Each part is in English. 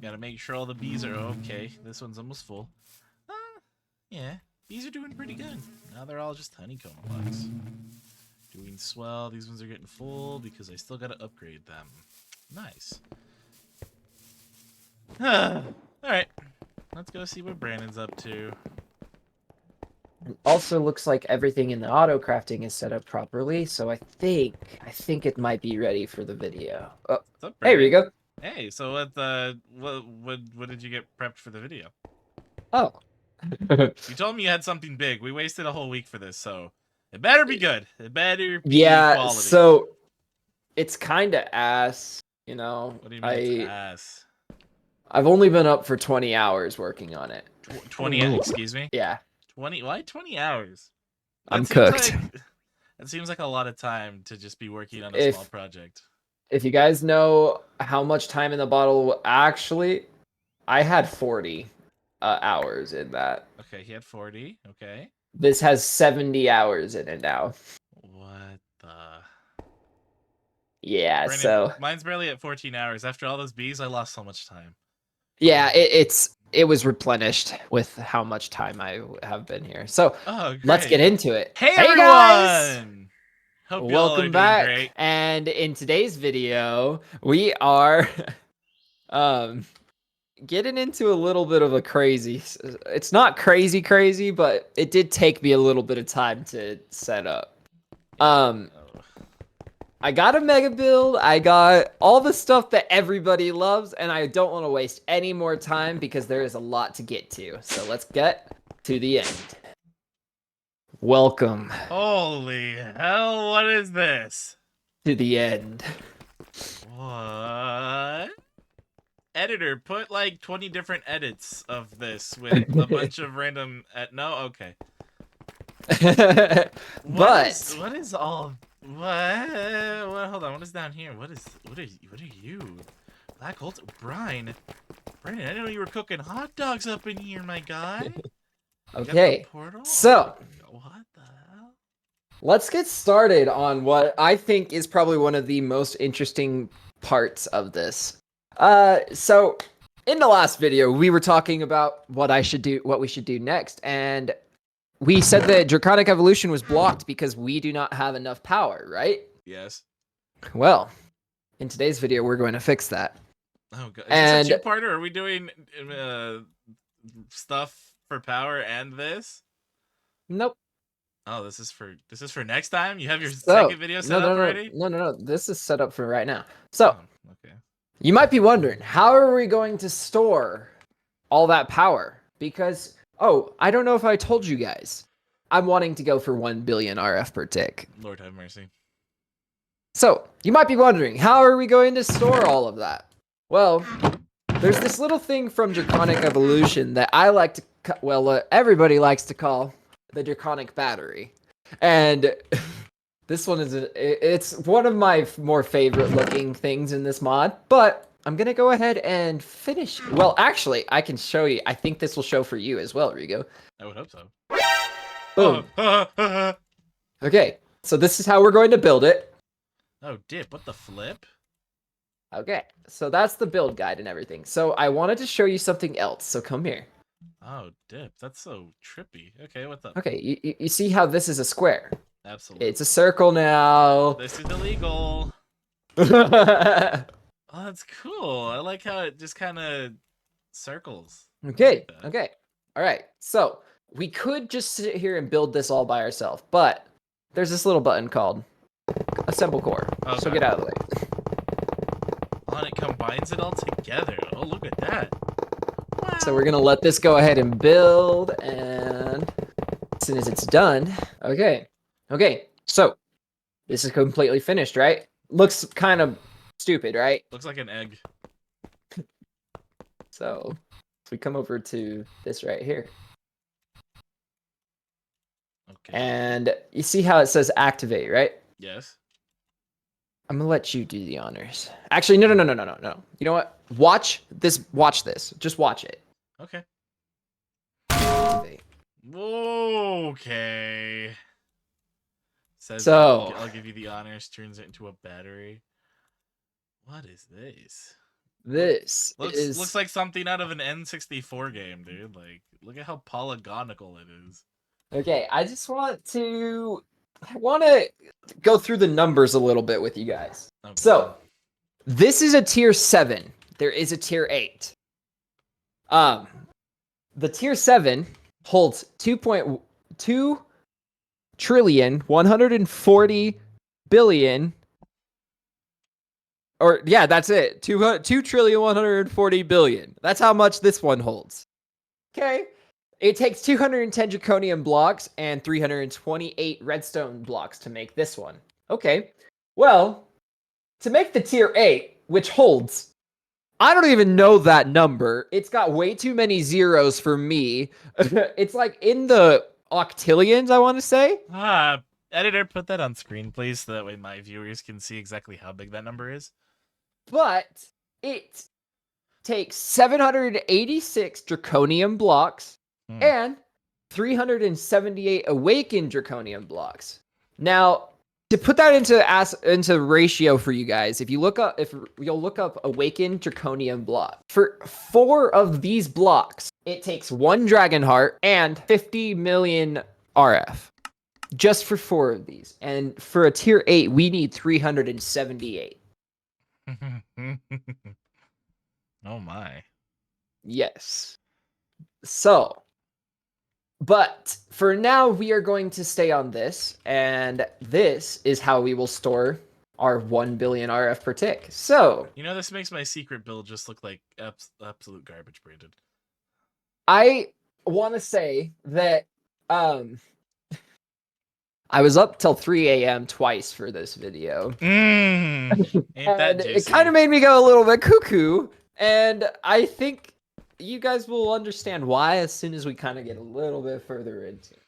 Gotta make sure all the bees are okay. This one's almost full. Yeah, bees are doing pretty good. Now they're all just honeycomb bugs. Doing swell. These ones are getting full because I still gotta upgrade them. Nice. Alright. Let's go see what Brandon's up to. Also looks like everything in the auto crafting is set up properly, so I think it might be ready for the video. Oh, What's up, hey Brandon? Rigo. Hey, so what did you get prepped for the video? Oh. You told me you had something big. We wasted a whole week for this, so it better be good. It better be Yeah, quality. so it's kind of ass, you know. What do you mean it's ass? I've only been up for 20 hours working on it. 20, excuse me? Yeah. 20, why 20 hours? I'm cooked. That seems like a lot of time to just be working on a If small project. if you guys know how much time in the bottle, actually, I had 40 hours in that. Okay, he had 40. Okay. This has 70 hours in it now. What the? Yeah, Brandon, so mine's barely at 14 hours. After all those bees, I lost so much time. yeah, it was replenished with how much time I have been here. So let's get into it. Hey, hey everyone! guys! Hope y'all are Welcome doing back. great. And in today's video, we are getting into a little bit of a crazy. It's not crazy, but it did take me a little bit of time to set up. I got a mega build, I got all the stuff that everybody loves, and I don't want to waste any more time because there is a lot to get to. So let's get to the end. Welcome. Holy hell, what is this? To the end. What? Editor, put like 20 different edits of this with a bunch of random... no? Okay. What is all... What? Hold on. What is down here? What are you? Black holes? Brine? Brandon, I didn't know you were cooking hot dogs up in here, my guy. Okay. Portal? So, what the hell? Let's get started on what I think is probably one of the most interesting parts of this. So in the last video, we were talking about what we should do next, and we said that Draconic Evolution was blocked because we do not have enough power, right? Yes. Well, in today's video, we're going to fix that. Oh god. Is this a two-parter? Are we doing stuff for power and this? Nope. Oh, this is for next time? You have your second video set up already? No. This is set up for right now. So, okay. You might be wondering, how are we going to store all that power? Because, I don't know if I told you guys, I'm wanting to go for 1 billion RF per tick. Lord have mercy. So, you might be wondering, how are we going to store all of that? Well, there's this little thing from Draconic Evolution that I like to, everybody likes to call the Draconic Battery. And this one it's one of my more favorite looking things in this mod, but I'm going to go ahead and finish. Well, actually, I can show you. I think this will show for you as well, Rigo. I would hope so. Boom. Okay, so this is how we're going to build it. Oh, dip. What the flip? Okay, so that's the build guide and everything. So I wanted to show you something else, so come here. Oh, dip. That's so trippy. Okay, what's up? Okay, you see how this is a square? Absolutely. It's a circle now. This is illegal. Oh, that's cool. I like how it just kind of circles. Okay, okay. All right, so we could just sit here and build this all by ourselves, but there's this little button called Assemble Core. Okay. So get out of the way. Oh, and it combines it all together. Oh, look at that. Wow. So we're going to let this go ahead and build, and as soon as it's done, okay, so this is completely finished, right? Looks kind of stupid, right? Looks like an egg. So if we come over to this right here. Okay. And you see how it says activate, right? Yes. I'm going to let you do the honors. Actually, no. You know what? Watch this. Just watch it. Okay. Activate. Okay. Says so I'll give you the honors, turns it into a battery. What is this? This Looks like something out of an N64 game, dude. Like, look at how polygonical it is. okay. I want to go through the numbers a little bit with you guys. Okay. So, this is a tier 7. There is a tier 8. The tier 7 holds 2.2 trillion 140 billion. Or yeah, that's it. 2 trillion 140 billion. That's how much this one holds. Okay. It takes 210 draconium blocks and 328 redstone blocks to make this one. Okay. Well, to make the tier 8, which holds, I don't even know that number. It's got way too many zeros for me. It's like in the octillions, I want to say. Editor, put that on screen, please, so that way my viewers can see exactly how big that number is. But it takes 786 draconium blocks and 378 awakened draconium blocks. Now, to put that into ratio for you guys, if you'll look up awakened draconium block, for 4 of these blocks, it takes 1 dragon heart and 50 million RF. Just for 4 of these. And for a tier 8, we need 378. Oh my. Yes. So, but for now, we are going to stay on this, and this is how we will store our 1 billion RF per tick. So, you know, this makes my secret build just look like absolute garbage, Brandon. I want to say that I was up till 3 a.m. twice for this video. Ain't that juicy. It kind of made me go a little bit cuckoo, and I think you guys will understand why as soon as we kind of get a little bit further into it.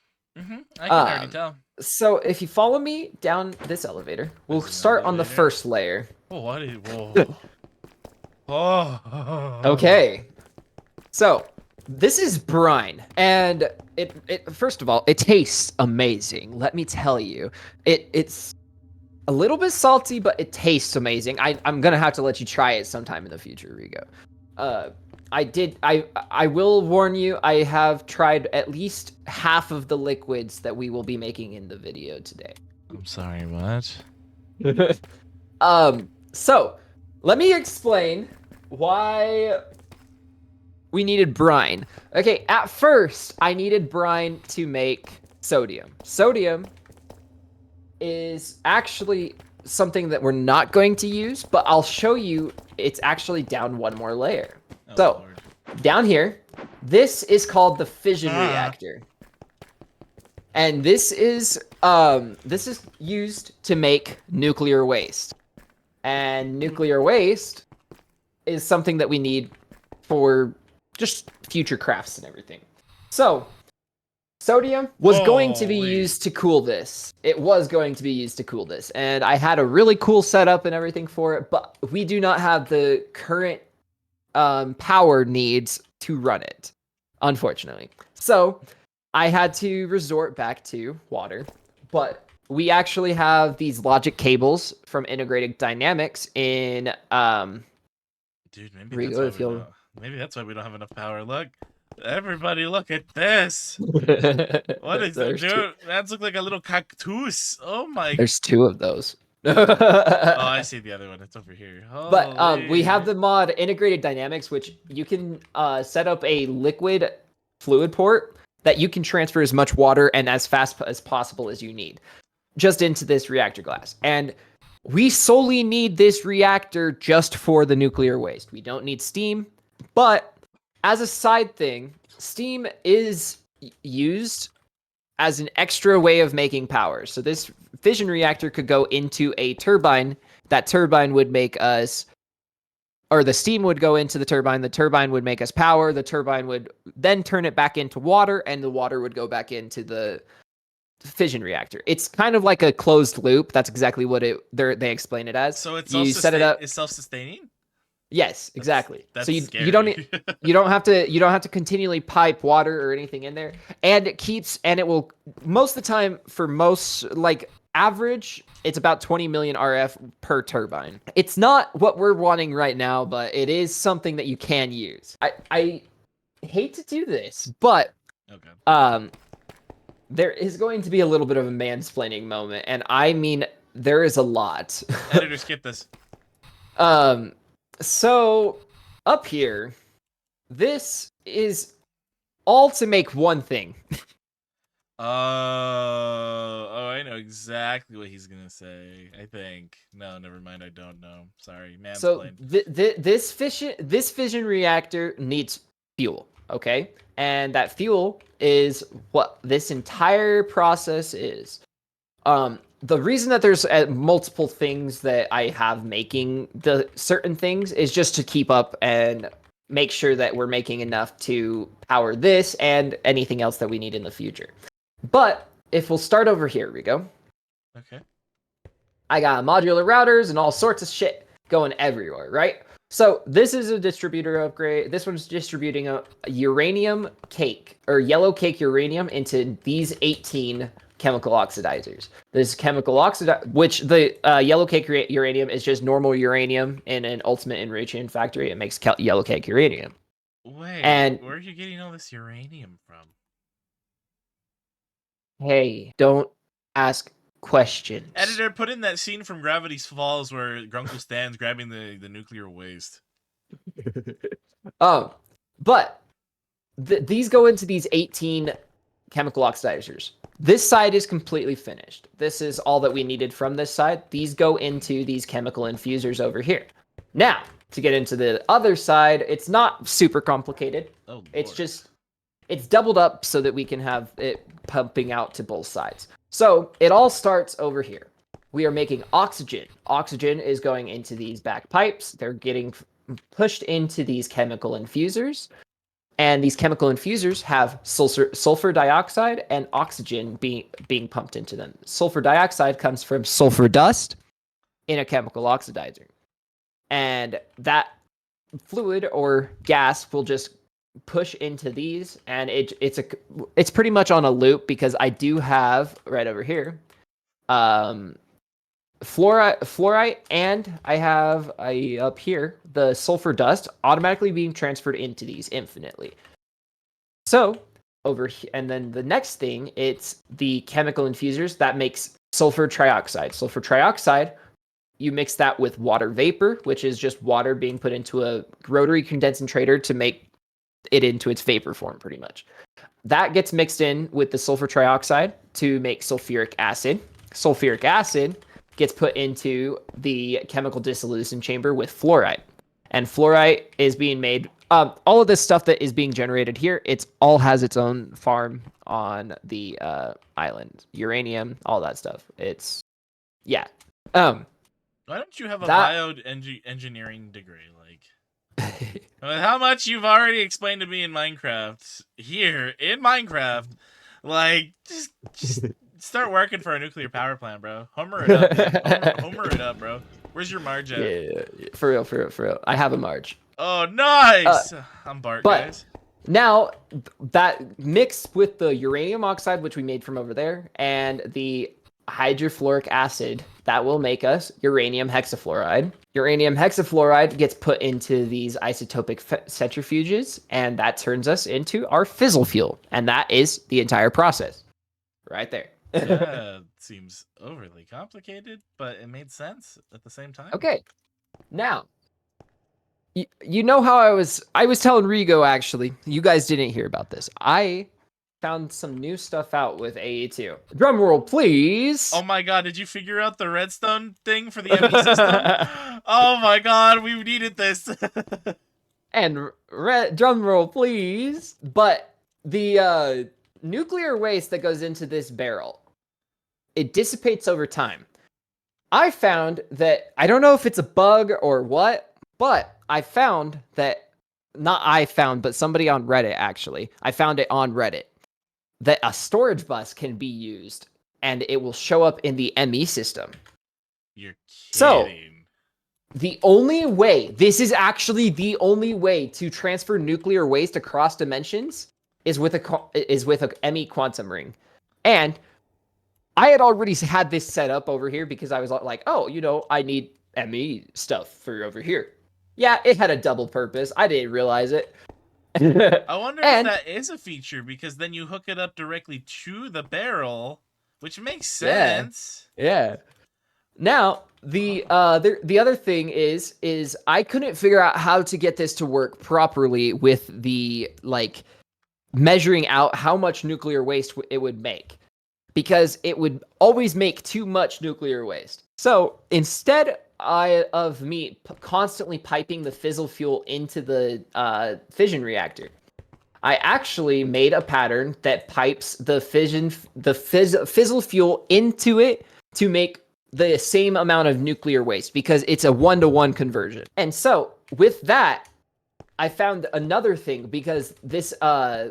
I can already tell. So if you follow me down this elevator, we'll start on the first layer. Oh, what is... Whoa. Oh. Okay. So this is brine, and it first of all, it tastes amazing. Let me tell you, it's a little bit salty, but it tastes amazing. I'm gonna have to let you try it sometime in the future, Rigo. I will warn you, I have tried at least half of the liquids that we will be making in the video today. I'm sorry, what? So let me explain why we needed brine. Okay, at first, I needed brine to make sodium. Sodium is actually something that we're not going to use, but I'll show you it's actually down one more layer. Oh, so, Lord. Down here, this is called the fission reactor. And this is used to make nuclear waste. And nuclear waste is something that we need for just future crafts and everything. So, sodium was going to be used to cool this. It was going to be used to cool this. And I had a really cool setup and everything for it, but we do not have the current power needs to run it, unfortunately. So, I had to resort back to water, but we actually have these logic cables from Integrated Dynamics in Dude, maybe that's why we don't have enough power. Look, everybody, look at this. What is that, dude? That looks like a little cactus. Oh my! There's 2 of those. Oh, I see the other one. It's over here. But we have the mod Integrated Dynamics, which you can set up a liquid fluid port that you can transfer as much water and as fast as possible as you need just into this reactor glass. And we solely need this reactor just for the nuclear waste. We don't need steam, but as a side thing, steam is used as an extra way of making power. So this fission reactor could go into a turbine. That turbine would make us, or the steam would go into the turbine would make us power, the turbine would then turn it back into water, and the water would go back into the fission reactor. It's kind of like a closed loop. That's exactly what they explain it as. So it's you set it up. It's self-sustaining? Yes, exactly. That's so you scary. you don't have to continually pipe water or anything in there, and it will most of the time, for most, like average, it's about 20 million RF per turbine. It's not what we're wanting right now, but it is something that you can use. I hate to do this, but Okay. there is going to be a little bit of a mansplaining moment, and I mean there is a lot. Editor, skip this. So up here, this is all to make one thing. Oh, I know exactly what he's gonna say. I think. No, never mind. I don't know. Sorry, So mansplain. this fission reactor needs fuel, okay? And that fuel is what this entire process is. The reason that there's multiple things that I have making the certain things is just to keep up and make sure that we're making enough to power this and anything else that we need in the future. But if we'll start over here, Rico. Okay. I got modular routers and all sorts of shit going everywhere, right? So this is a distributor upgrade. This one's distributing a uranium cake or yellow cake uranium into these 18 chemical oxidizers. This chemical which the yellow cake uranium is just normal uranium in an ultimate enrichment factory. It makes yellow cake uranium. Wait, and where are you getting all this uranium from? Hey, don't ask questions. Editor, put in that scene from Gravity's Falls where Grunkle Stan's grabbing the nuclear waste. But these go into these 18 chemical oxidizers. This side is completely finished. This is all that we needed from this side. These go into these chemical infusers over here. Now, to get into the other side, it's not super complicated. Oh, Lord. It's doubled up so that we can have it pumping out to both sides. So it all starts over here. We are making oxygen. Oxygen is going into these back pipes. They're getting pushed into these chemical infusers. And these chemical infusers have sulfur dioxide and oxygen being pumped into them. Sulfur dioxide comes from sulfur dust in a chemical oxidizer. And that fluid or gas will just push into these, and it's pretty much on a loop because I do have right over here fluorite, and I have up here the sulfur dust automatically being transferred into these infinitely. So over here, and then the next thing, it's the chemical infusers that makes sulfur trioxide. Sulfur trioxide, you mix that with water vapor, which is just water being put into a rotary condensator to make it into its vapor form, pretty much. That gets mixed in with the sulfur trioxide to make sulfuric acid. Sulfuric acid gets put into the chemical dissolution chamber with fluorite. And fluorite is being made, all of this stuff that is being generated here, it's all has its own farm on the island. Uranium, all that stuff. It's, yeah. Why don't you have a engineering degree? Like, how much you've already explained to me in Minecraft. Here in Minecraft, like, just start working for a nuclear power plant, bro. Homer it up, man. Homer it up, bro. Where's your Marge at? Yeah, for real. I have a Marge. Oh, nice. I'm Bart, guys. Now, that mixed with the uranium oxide, which we made from over there, and the hydrofluoric acid, that will make us uranium hexafluoride. Uranium hexafluoride gets put into these isotopic centrifuges, and that turns us into our fissile fuel. And that is the entire process. Right there. That seems overly complicated, but it made sense at the same time. Okay. Now, you know how I was telling Rigo, actually, you guys didn't hear about this. I found some new stuff out with AE2. Drum roll, please. Oh my god, did you figure out the redstone thing for the ME system? Oh my god, we needed this. And drum roll, please. But the nuclear waste that goes into this barrel, it dissipates over time. I found that, I don't know if it's a bug or what, but I found that, but somebody on Reddit, actually. I found it on Reddit. That a storage bus can be used, and it will show up in the ME system. You're kidding. So, the only way, this is actually the only way to transfer nuclear waste across dimensions is with a ME quantum ring. And I had already had this set up over here because I was like, oh, I need ME stuff for over here. Yeah, it had a double purpose. I didn't realize it. I wonder if And that is a feature because then you hook it up directly to the barrel, which makes yeah, sense. yeah. Now, the other thing is I couldn't figure out how to get this to work properly with the like measuring out how much nuclear waste it would make, because it would always make too much nuclear waste. So instead of me constantly piping the fissile fuel into the fission reactor, I actually made a pattern that pipes the fissile fuel into it to make the same amount of nuclear waste, because it's a 1-to-1 conversion. And so with that, I found another thing, because this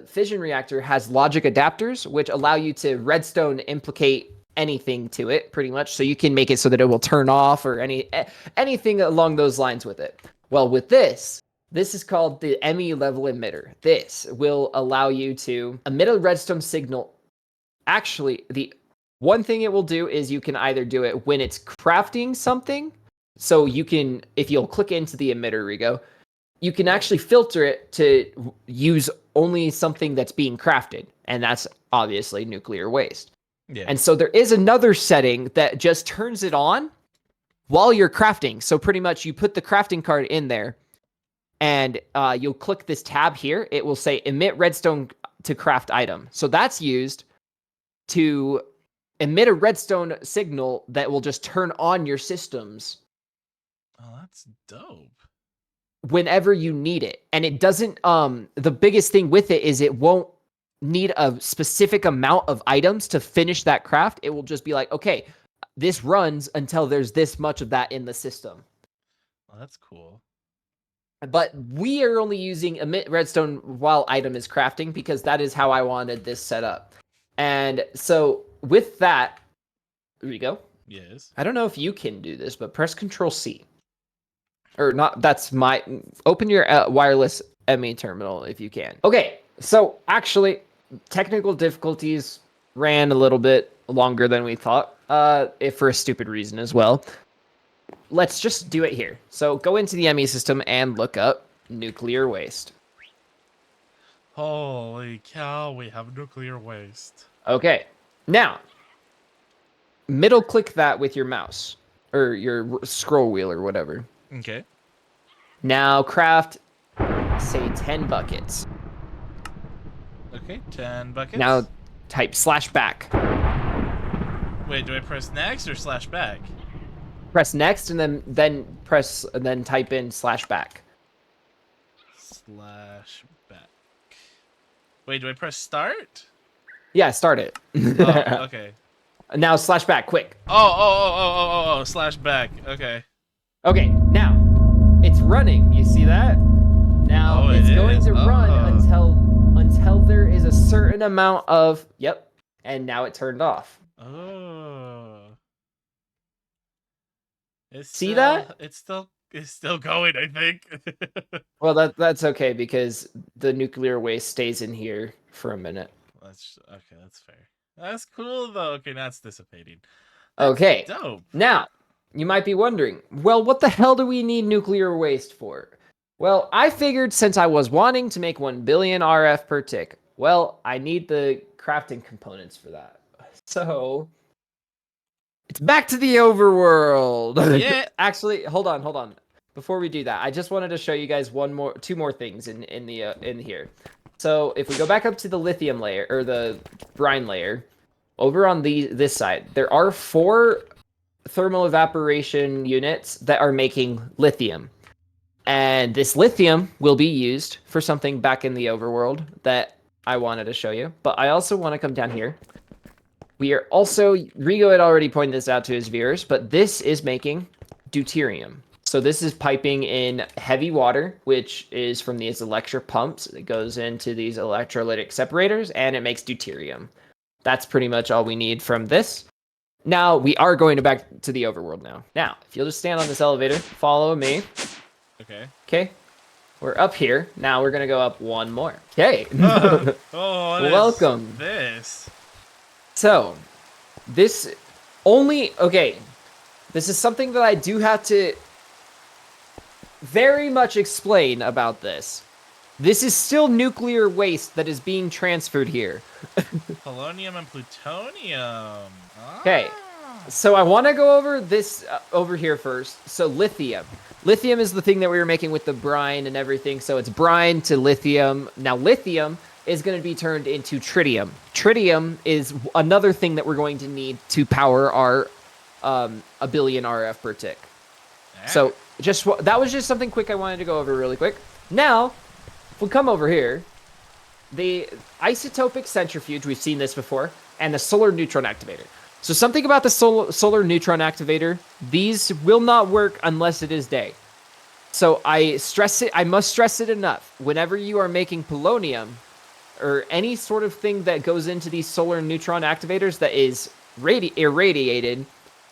fission reactor has logic adapters, which allow you to redstone implicate anything to it, pretty much. So you can make it so that it will turn off or anything along those lines with it. Well, with this is called the ME level emitter. This will allow you to emit a redstone signal. Actually, the one thing it will do is you can either do it when it's crafting something. So you can, if you'll click into the emitter, Rigo, you can actually filter it to use only something that's being crafted. And that's obviously nuclear waste. Yeah. And so there is another setting that just turns it on while you're crafting. So pretty much you put the crafting card in there, and you'll click this tab here. It will say emit redstone to craft item. So that's used to emit a redstone signal that will just turn on your systems Oh, that's dope. whenever you need it. And it doesn't, the biggest thing with it is it won't need a specific amount of items to finish that craft. It will just be like, okay, this runs until there's this much of that in the system. Oh, that's cool. But we are only using emit redstone while item is crafting, because that is how I wanted this set up. And so with that, there you go. Yes. I don't know if you can do this, but press Control C. Or not, that's my, open your wireless ME terminal if you can. Okay, so actually, technical difficulties ran a little bit longer than we thought, if for a stupid reason as well. Let's just do it here. So go into the ME system and look up nuclear waste. Holy cow, we have nuclear waste. Okay, now, middle click that with your mouse, or your scroll wheel or whatever. Okay. Now craft, say 10 buckets. Okay, 10 buckets. Now type /back. Wait, do I press next or /back? Press next and then type in /back. /back. Wait, do I press start? Yeah, start it. Oh, okay. Now /back, quick. Oh, /back. Okay. Okay, now it's running. You see that? Now it's going to run until there is a certain amount of, yep, and now it turned off. Oh. See that? It's still going, I think. Well, that's okay, because the nuclear waste stays in here for a minute. That's okay, that's fair. That's cool though. Okay, now it's dissipating. That's Okay. dope. Now, you might be wondering, well, what the hell do we need nuclear waste for? Well, I figured since I was wanting to make 1 billion RF per tick, well, I need the crafting components for that. So, it's back to the overworld. Yeah. Actually, hold on. Before we do that, I just wanted to show you guys two more things in here. So, if we go back up to the lithium layer, or the brine layer, over on this side, there are 4 thermal evaporation units that are making lithium. And this lithium will be used for something back in the overworld that I wanted to show you. But I also want to come down here. We are also, Rigo had already pointed this out to his viewers, but this is making deuterium. So this is piping in heavy water, which is from these electric pumps. It goes into these electrolytic separators, and it makes deuterium. That's pretty much all we need from this. Now, we are going back to the overworld now. Now, if you'll just stand on this elevator, follow me. Okay. Okay. We're up here. Now we're going to go up one more. Okay. Oh, what Welcome. is this? So, This only okay. This is something that I do have to very much explain about this. This is still nuclear waste that is being transferred here. Polonium and plutonium. Okay. Ah. So I want to go over this over here first. So lithium. Lithium is the thing that we were making with the brine and everything. So it's brine to lithium. Now lithium is going to be turned into tritium. Tritium is another thing that we're going to need to power our 1 billion RF per tick. So just that was just something quick I wanted to go over really quick. Now, if we come over here, the isotopic centrifuge, we've seen this before, and the solar neutron activator. So something about the solar neutron activator, these will not work unless it is day. So I must stress it enough. Whenever you are making polonium, or any sort of thing that goes into these solar neutron activators that is irradiated,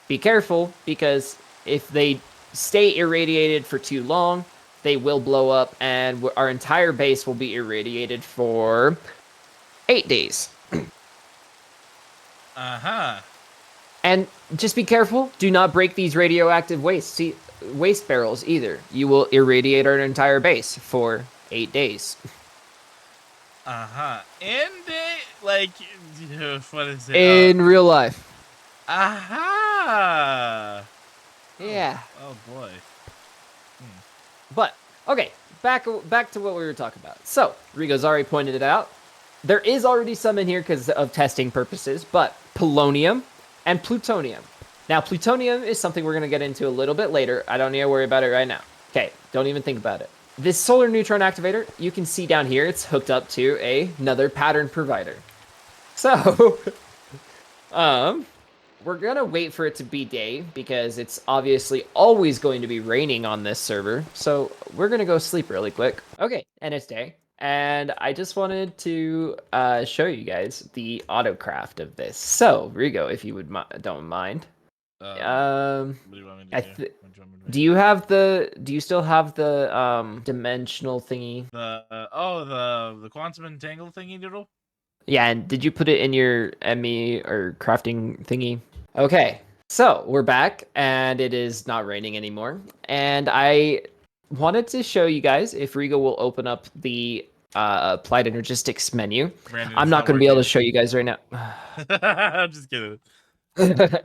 be careful, because if they stay irradiated for too long, they will blow up, and our entire base will be irradiated for 8 days. Uh-huh. And just be careful. Do not break these radioactive waste barrels either. You will irradiate our entire base for 8 days. Uh-huh. And like, what is it? In real life. Aha! Yeah. Oh boy. But, okay, back to what we were talking about. So, Rigo's already pointed it out. There is already some in here because of testing purposes, but polonium and plutonium. Now, plutonium is something we're going to get into a little bit later. I don't need to worry about it right now. Okay, don't even think about it. This solar neutron activator, you can see down here, it's hooked up to another pattern provider. So, we're going to wait for it to be day because it's obviously always going to be raining on this server. So we're going to go sleep really quick. Okay, and it's day. And I just wanted to show you guys the autocraft of this. So, Rigo, if you don't mind. What do you want me to do? Do you still have the dimensional thingy? The quantum entangle thingy doodle? Yeah, and did you put it in your ME or crafting thingy? Okay, so we're back, and it is not raining anymore. And I wanted to show you guys if Rigo will open up the applied energistics menu. Brandon, I'm not going to be able to show you guys right now. I'm just kidding. Okay.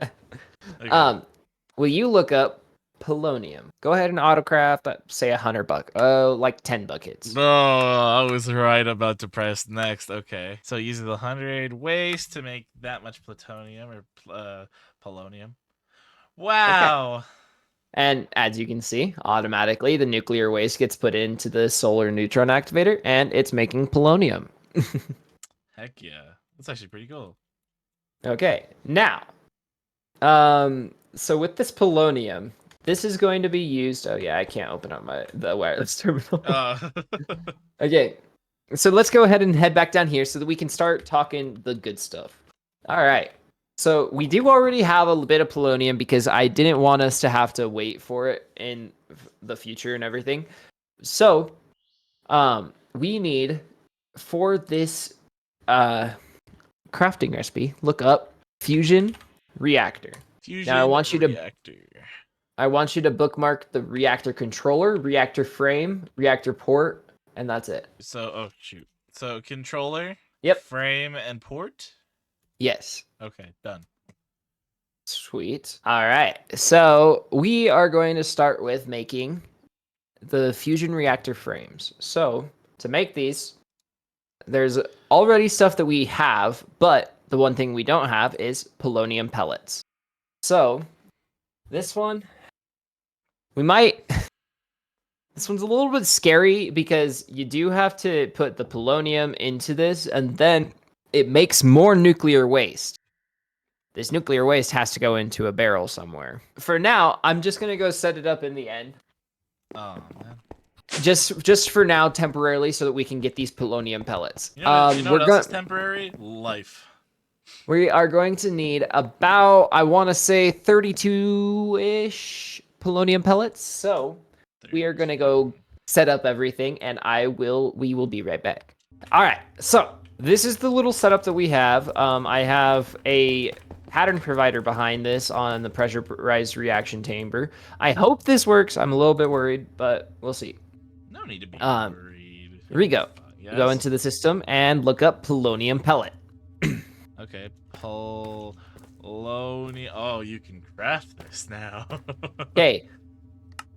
Will you look up polonium? Go ahead and autocraft, say $100. Like 10 buckets. No, I was right about to press next. Okay, so using the 100 waste to make that much plutonium or polonium. Wow. Okay. And as you can see, automatically the nuclear waste gets put into the solar neutron activator, and it's making polonium. Heck yeah, that's actually pretty cool. Okay, now, so with this polonium, this is going to be used. Oh yeah, I can't open up the wireless terminal. Okay, so let's go ahead and head back down here so that we can start talking the good stuff. All right. So we do already have a bit of polonium because I didn't want us to have to wait for it in the future and everything. So, we need for this crafting recipe, look up fusion reactor. Now I want you to bookmark the reactor controller, reactor frame, reactor port, and that's it. So, So controller, yep, frame, and port. Yes. Okay, done. Sweet. All right. So we are going to start with making the fusion reactor frames. So to make these, there's already stuff that we have, but the one thing we don't have is polonium pellets. So this one, this one's a little bit scary because you do have to put the polonium into this, and then it makes more nuclear waste. This nuclear waste has to go into a barrel somewhere. For now, I'm just going to go set it up in the end. Oh, man. Just for now, temporarily, so that we can get these polonium pellets. You know what else is temporary? Life. We are going to need about, I want to say, 32-ish polonium pellets. So we are going to go set up everything, and we will be right back. All right, so this is the little setup that we have. I have a pattern provider behind this on the pressurized reaction chamber. I hope this works. I'm a little bit worried, but we'll see. No need to be worried. Here we go. Yes. Go into the system and look up polonium pellet. Okay, polonium. Oh, you can craft this now. Okay,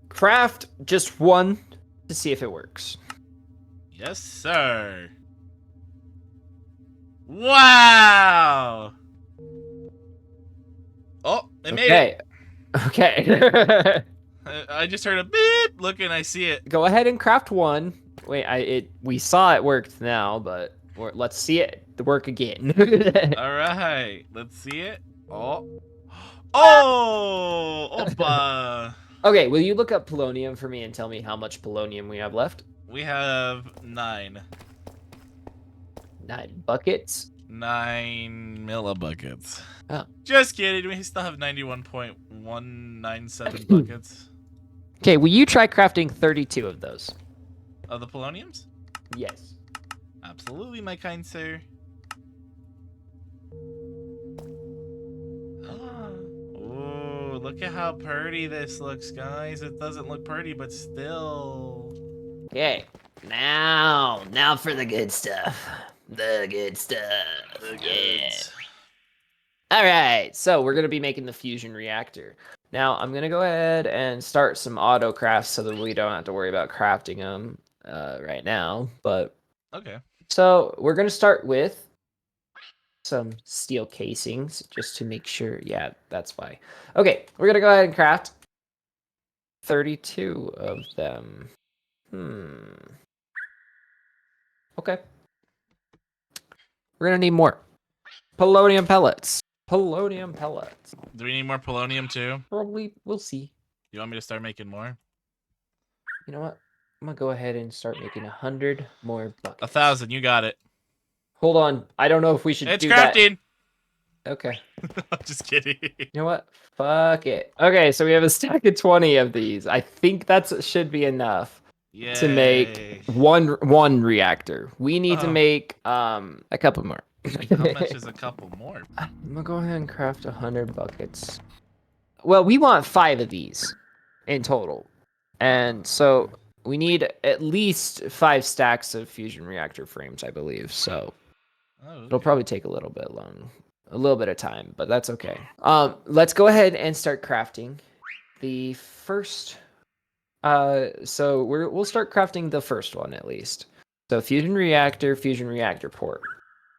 craft just one to see if it works. Yes, sir. Wow. Oh, it made it. Okay. I just heard a beep. Look, and I see it. Go ahead and craft one. Wait, we saw it worked now, but let's see it work again. All right, let's see it. Oh, Opa. Okay, will you look up polonium for me and tell me how much polonium we have left? We have 9. 9 buckets. 9 millibuckets. Oh. Just kidding. We still have 91.197 buckets. Okay, will you try crafting 32 of those? Of the poloniums? Yes. Absolutely, my kind sir. Oh, look at how pretty this looks, guys. It doesn't look pretty, but still. Okay, now for the good stuff. The good stuff. The Yeah. goods. All right, so we're gonna be making the fusion reactor. Now I'm gonna go ahead and start some auto crafts so that we don't have to worry about crafting them right now. But Okay. so we're gonna start with some steel casings just to make sure. Yeah, that's why. Okay, we're gonna go ahead and craft 32 of them. Okay. We're gonna need more. Polonium pellets. Polonium pellets. Do we need more polonium too? Probably, we'll see. You want me to start making more? You know what? I'm gonna go ahead and start making 100 more buckets. 1,000. You got it. Hold on. I don't know if we should It's do crafting. that. Okay. I'm just kidding. You know what? Fuck it. Okay, so we have a stack of 20 of these. I think that should be enough to make one reactor. We need to make a couple more. How much is a couple more? I'm gonna go ahead and craft 100 buckets. Well, we want 5 of these in total. And so we need at least 5 stacks of fusion reactor frames, I believe. So it'll probably take a little bit of time, but that's okay. Let's go ahead and start crafting the first. So we'll start crafting the first one at least. So fusion reactor port.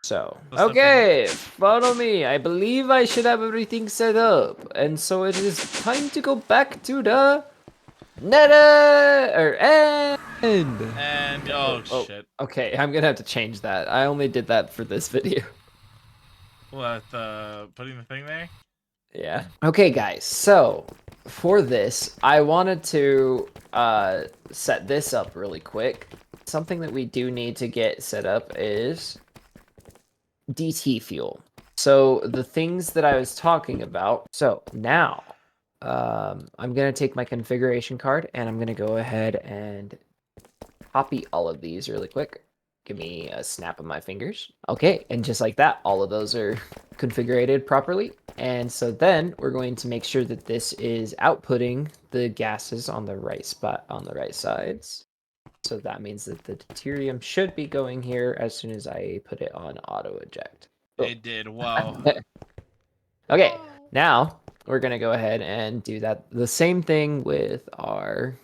So okay, follow me. I believe I should have everything set up, and so it is time to go back to the Nether or end. And oh shit! Okay, I'm gonna have to change that. I only did that for this video. What? Putting the thing there? Yeah. Okay, guys. So for this, I wanted to set this up really quick. Something that we do need to get set up is DT fuel. So the things that I was talking about. So now I'm going to take my configuration card and I'm going to go ahead and copy all of these really quick. Give me a snap of my fingers. Okay, and just like that, all of those are configured properly. And so then we're going to make sure that this is outputting the gases on the right spot, on the right sides. So that means that the deuterium should be going here as soon as I put it on auto eject. It did. Wow. Okay, now we're gonna go ahead and do the same thing with our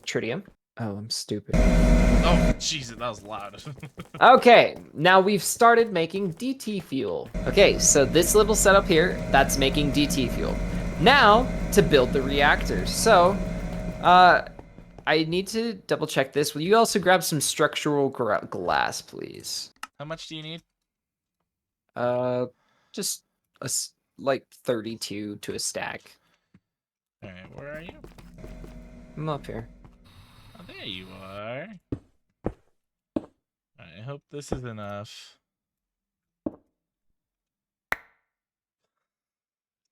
tritium. Oh, I'm stupid. Oh, Jesus, that was loud. Okay, now we've started making DT fuel. Okay, so this little setup here, that's making DT fuel. Now, to build the reactors. So, I need to double check this. Will you also grab some structural glass, please? How much do you need? Just like 32 to a stack. All right, where are you? I'm up here. Oh, there you are. I hope this is enough.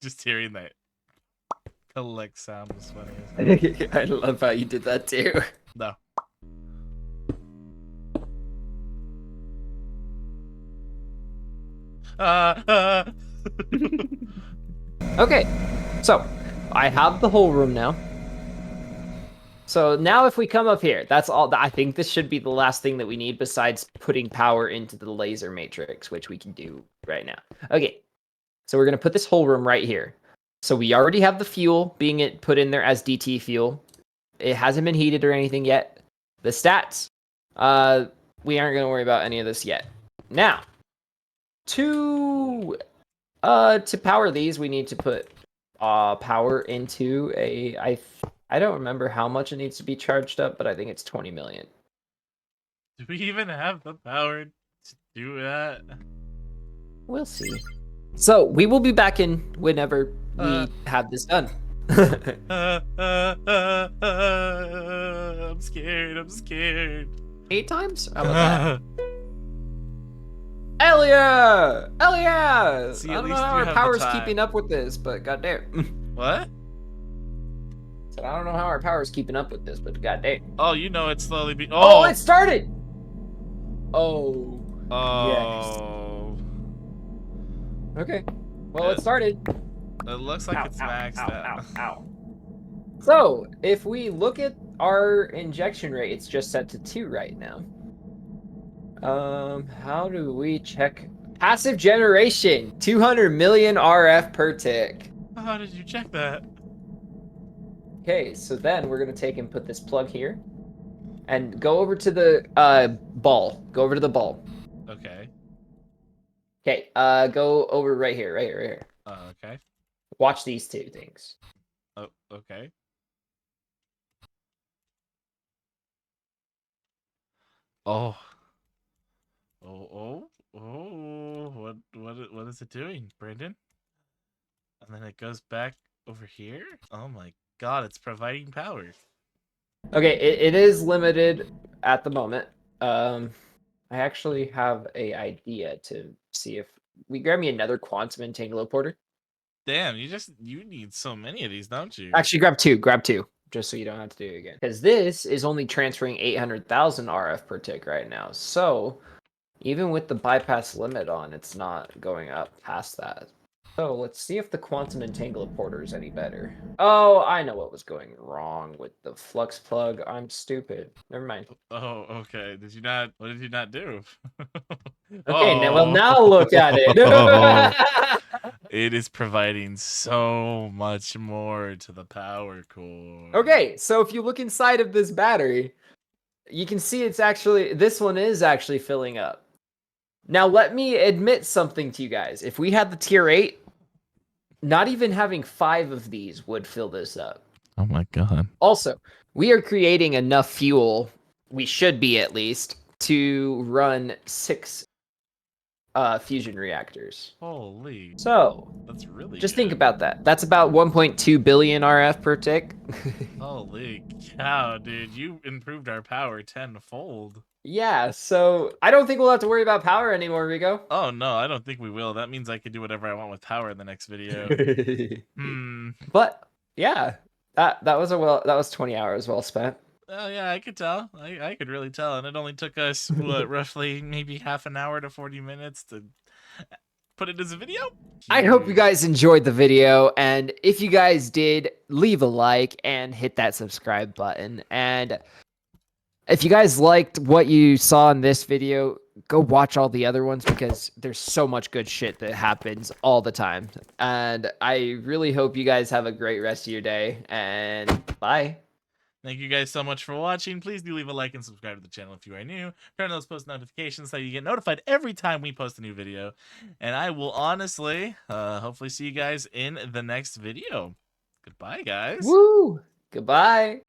Just hearing that collect sound was funny. I love how you did that too. No. Okay, so I have the whole room now. So now if we come up here, that's all. I think this should be the last thing that we need besides putting power into the laser matrix, which we can do right now. Okay, so we're going to put this whole room right here. So we already have the fuel being put in there as DT fuel. It hasn't been heated or anything yet. The stats, we aren't going to worry about any of this yet. Now, to power these, we need to put power into I don't remember how much it needs to be charged up, but I think it's 20 million. Do we even have the power to do that? We'll see. So we will be back in whenever we have this done. I'm scared. I'm scared. 8 times? How about that? Elia! Elia! See, I at don't know least how you our have the power's time. keeping up with this, but goddamn. What? So I don't know how our power's keeping up with this, but goddamn. Oh, you know it's slowly being. Oh, it started! Oh. Oh. Yes. Okay. Well, it started. It looks like it's maxed out. Ow. So, if we look at our injection rate, it's just set to 2 right now. How do we check passive generation? 200 million RF per tick. How did you check that? Okay, so then we're gonna take and put this plug here, and go over to the ball. Go over to the ball. Okay. Okay, go over right here. Okay. Watch these 2 things. Oh, okay. Oh. What is it doing, Brandon? And then it goes back over here? Oh my god, it's providing power. Okay, it is limited at the moment. I actually have a idea to see if we grab me another quantum entangloporter. Damn, you need so many of these, don't you? Actually, grab two, just so you don't have to do it again. Because this is only transferring 800,000 RF per tick right now. So even with the bypass limit on, it's not going up past that. So let's see if the quantum entangloporter is any better. Oh, I know what was going wrong with the flux plug. I'm stupid. Never mind. Oh, okay. What did you not do? Okay, now look at it. It is providing so much more to the power core. Okay, so if you look inside of this battery, you can see this one is actually filling up. Now let me admit something to you guys. If we had the tier 8, not even having 5 of these would fill this up. Oh my god. Also, we are creating enough fuel, we should be at least, to run 6 fusion reactors. Holy. So, That's really just good. think about that. That's about 1.2 billion RF per tick. Holy cow, dude. You improved our power tenfold. Yeah, so I don't think we'll have to worry about power anymore, Rico. Oh no, I don't think we will. That means I can do whatever I want with power in the next video. But yeah, that was 20 hours well spent. Oh yeah, I could tell. I could really tell, and it only took us what, roughly maybe half an hour to 40 minutes to put it as a video. I hope you guys enjoyed the video, and if you guys did, leave a like and hit that subscribe button. And if you guys liked what you saw in this video, go watch all the other ones because there's so much good shit that happens all the time. And I really hope you guys have a great rest of your day, and bye. Thank you guys so much for watching. Please do leave a like and subscribe to the channel if you are new. Turn on those post notifications so you get notified every time we post a new video. And I will honestly, hopefully see you guys in the next video. Goodbye, guys. Woo! Goodbye.